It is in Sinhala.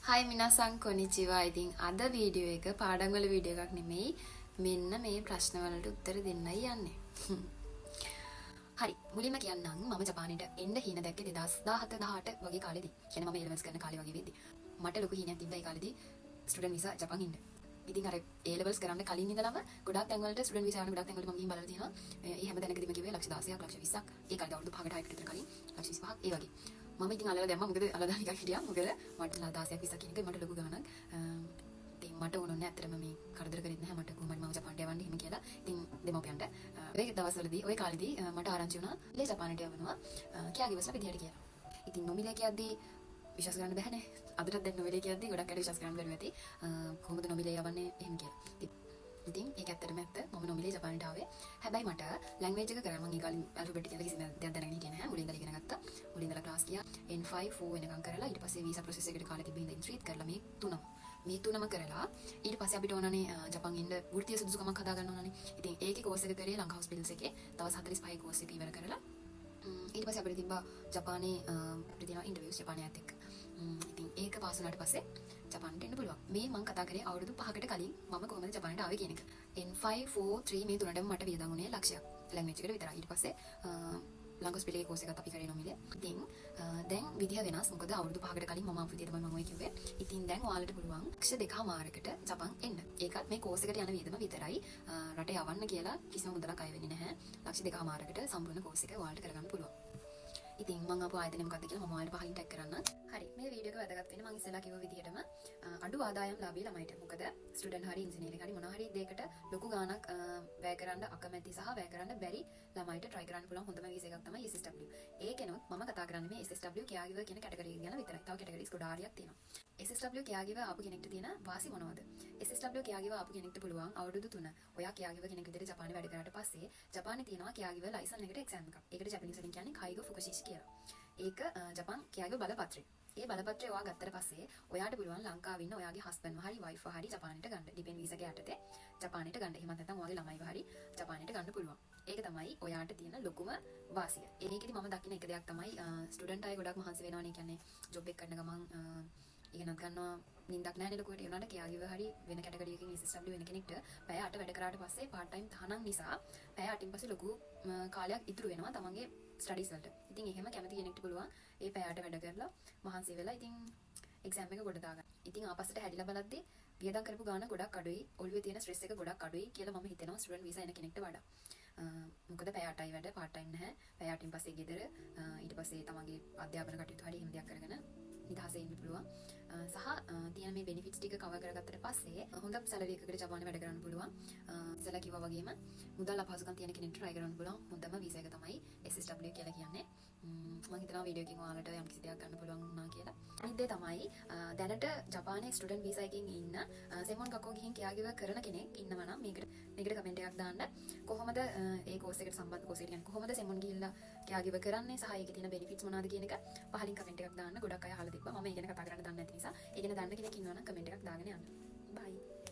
Hi minasan konnichiwa. ඉතින් අද වීඩියෝ එක පාඩම් වල වීඩියෝ එකක් නෙමෙයි. මෙන්න මේ ප්‍රශ්න වලට උත්තර දෙන්නයි යන්නේ. හරි. මුලින්ම කියන්නම් මම ජපානයට එන්න හීන දැක්කේ 2017 18 වගේ කාලෙදී. කියන්නේ මම A-levels කරන කාලේ වගේ වෙද්දි. මට ලොකු හීනයක් තිබ්බා ඒ කාලෙදී ස්ටුඩන්ට් වීසා ජපාන් ඉන්න. ඉතින් අර A-levels කරන්න කලින් ඉඳලම ගොඩක් තැන් වලට ස්ටුඩන්ට් වීසා යන ගොඩක් තැන් වලට මම ගිහින් බලලා තියෙනවා. ඒ හැම තැනකදීම කිව්වේ ලක්ෂ 16ක් ලක්ෂ 20ක්. ඒ කාලේ අවුරුදු 5කට 6කට විතර කලින් ලක්ෂ 25ක් ඒ වගේ. මම ඉතින් අල්ලලා දැම්මා මොකද අල්ලලා නිකන් හිටියා මොකද මට 16ක් 20ක් කියන එක මට ලොකු ගාණක් ඉතින් මට ඕනෝනේ ඇත්තටම මේ කරදර කරෙත් නැහැ මට කොහොමද මම ජපානට යවන්න එහෙම කියලා ඉතින් දෙමව්පියන්ට ඔය දවස්වලදී ඔය කාලෙදී මට ආරංචි වුණා ලේ ජපානට යවනවා කියාගිවස්ලා විදියට කියලා ඉතින් නොමිලේ කියද්දී විශ්වාස කරන්න බැහැනේ අදටත් දැන් නොමිලේ කියද්දී ගොඩක් අය විශ්වාස කරන්න බැරුව ඇති කොහොමද නොමිලේ යවන්නේ එහෙම කියලා ඉතින් ඒක ඇත්තටම ඇත්ත මම නොමිලේ ජපානට ආවේ හැබැයි මට ලැන්ග්වේජ් එක කරා මම ඒ කාලේ ඇල්ෆබෙටික් කියලා කිසිම දෙයක් දැනගෙන හිටියේ නැහැ මුලින් ඉඳලා ඉගෙන ගත්තා මුලින් ඉඳලා ක්ලාස් ගියා N5 4 වෙනකම් කරලා ඊට පස්සේ වීසා ප්‍රොසෙස් එකට කාලෙ තිබ්බේ ඉඳන් 3 කරලා මේ තුනම කරලා ඊට පස්සේ අපිට ඕනනේ ජපාන් ඉන්න වෘත්තීය සුදුසුකමක් හදා ගන්න ඕනනේ ඉතින් ඒකේ කෝස් එක කරේ ලංකා හොස්පිටල්ස් එකේ දවස් 45 කෝස් එක ඉවර කරලා ඊට පස්සේ අපිට තිබ්බා ජපානයේ අපිට තියෙනවා ඉන්ටර්විව්ස් ජපානයත් එක්ක ඉතින් ඒක පාස් වුණාට පස්සේ ජපානට එන්න පුළුවන් මේ මම කතා කරේ අවුරුදු 5කට කලින් මම කොහොමද ජපානට ආවේ කියන එක N5 4 3 මේ තුනටම මට වියදම් වුණේ ලක්ෂයක් ලැන්ග්වේජ් එකට විතරයි ඊට පස්සේ ලංකා හොස්පිටලේ කෝස් එකක් අපි කරේ නොමිලේ ඉතින් දැන් විදිය වෙනස් මොකද අවුරුදු 5කට කලින් මම ආපු විදියට මම ඔය කිව්වේ ඉතින් දැන් ඔයාලට පුළුවන් ලක්ෂ 2මාරකට ජපාන් එන්න ඒකත් මේ කෝස් එකට යන වියදම විතරයි රට යවන්න කියලා කිසිම මුදලක් අය වෙන්නේ නැහැ ලක්ෂ 2මාරකට සම්පූර්ණ කෝස් එක ඔයාලට කරගන්න පුළුවන් ඉතින් මම ආපු ආයතනය මොකක්ද කියලා මම ඔයාලට පහින් ටැග් කරන්න. හරි මේ වීඩියෝ එක වැදගත් වෙන්නේ මම ඉස්සෙල්ලා කිව්ව විදිහටම අඩු ආදායම් ලාභී ළමයිට. මොකද ස්ටුඩන්ට් හරි ඉංජිනේරින් හරි මොනවා හරි දෙයකට ලොකු ගාණක් වැය කරන්න අකමැති සහ වැය කරන්න බැරි ළමයිට try කරන්න පුළුවන් හොඳම වීසා එකක් තමයි SSW. ඒකෙනොත් මම කතා කරන්නේ මේ SSW caregiver කියන කැටගරි එක ගැන විතරයි. තව කැටගරිස් ගොඩාරියක් තියෙනවා. SSW caregiver ආපු කෙනෙක්ට තියෙන වාසි මොනවද? SSW caregiver ආපු කෙනෙක්ට පුළුවන් අවුරුදු 3 ඔයා caregiver කෙනෙක් විදිහට ජපානයේ වැඩ කරාට පස්සේ ජපානයේ තියෙනවා caregiver license එකට exam එකක්. ඒකට ජපනීස් වලින් කියන්නේ කයිගෝ ෆුකුශිෂි කියලා. ඒක ජපාන් caregiver බලපත්‍රය. ඒ බලපත්‍රය ඔයා ගත්තට පස්සේ ඔයාට පුළුවන් ලංකාවේ ඉන්න ඔයාගේ හස්බන්ඩ්ව හරි වයිෆ්ව හරි ජපානයට ගන්න. ඩිපෙන්ඩ් වීසා එක යටතේ ජපානයට ගන්න. එහෙම නැත්නම් ඔයාගේ ළමයිව හරි ජපානයට ගන්න පුළුවන්. ඒක තමයි ඔයාට තියෙන ලොකුම වාසිය. ඒකෙදි මම දකින එක දෙයක් තමයි ස්ටුඩන්ට් අය ගොඩක් මහන්සි වෙනවනේ. කියන්නේ ජොබ් එක කරන ගමන් ඉගෙනත් ගන්නවා නින්දක් නැහැ නේද ලොකුවට. ඒ උනාට caregiver හරි වෙන කැටගරි එකකින් SSW වෙන කෙනෙක්ට පැය 8 වැඩ කරාට පස්සේ part time තහනම් නිසා පැය 8න් පස්සේ ලොකු කාලයක් ඉතුරු වෙනවා තමන්ගේ ස්ටඩීස් වලට. ඉතින් එහෙම කැමති කෙනෙක්ට පුළුවන් ඒ පැය 8 වැඩ කරලා මහන්සි වෙලා ඉතින් එක්සෑම් එක ගොඩ දාගන්න. ඉතින් ආපස්සට හැදිලා බලද්දී වියදම් කරපු ගාණ ගොඩක් අඩුයි. ඔළුවේ තියෙන ස්ට්‍රෙස් එක ගොඩක් අඩුයි කියලා මම හිතනවා ස්ටුඩන්ට් වීසා එන කෙනෙක්ට වඩා. මොකද පැය 8යි වැඩ part time නැහැ. පැය 8න් පස්සේ ගෙදර ඊට පස්සේ තමන්ගේ අධ්‍යාපන කටයුතු හරි එහෙම දෙයක් කරගෙන නිදහසේ ඉන්න පුළුවන්. සහ තියෙන මේ බෙනිෆිට්ස් ටික කවර් කරගත්තට පස්සේ හොඳ සැලරි එකකට ජපානයේ වැඩ කරන්න පුළුවන්. ඉතලා කිව්වා වගේම මුදල් අපහසුකම් තියෙන කෙනෙක්ට try කරන්න පුළුවන්. හොඳම වීසා එක තමයි SSW කියලා කියන්නේ. මම හිතනවා වීඩියෝ එකකින් ඔයාලට යම්කිසි දෙයක් ගන්න පුළුවන් වුණා කියලා. අනිත් දේ තමයි දැනට ජපානයේ ස්ටුඩන්ට් වීසා එකකින් ඉන්න සෙමොන් ගකෝ ගිහින් caregiver කරන කෙනෙක් ඉන්නවා නම් මේකට කමෙන්ට් එකක් දාන්න. කොහොමද ඒ කෝස් එකට සම්බන්ධ කෝස් එකට කියන්නේ කොහොමද සෙමොන් ගිහිල්ලා caregiver කරන්නේ සහ ඒකේ තියෙන බෙනිෆිට්ස් මොනවද කියන එක පහලින් කමෙන්ට් එකක් දාන්න. ගොඩක් අය අහලා තිබ්බා. මම ඒ ගැන කතා කරන්න දන්නේ නැති නිසා ඒ ගැන දන්න කෙනෙක් ඉන්නවා නම් කමෙන්ට් එකක් දාගෙන යන්න. බයි.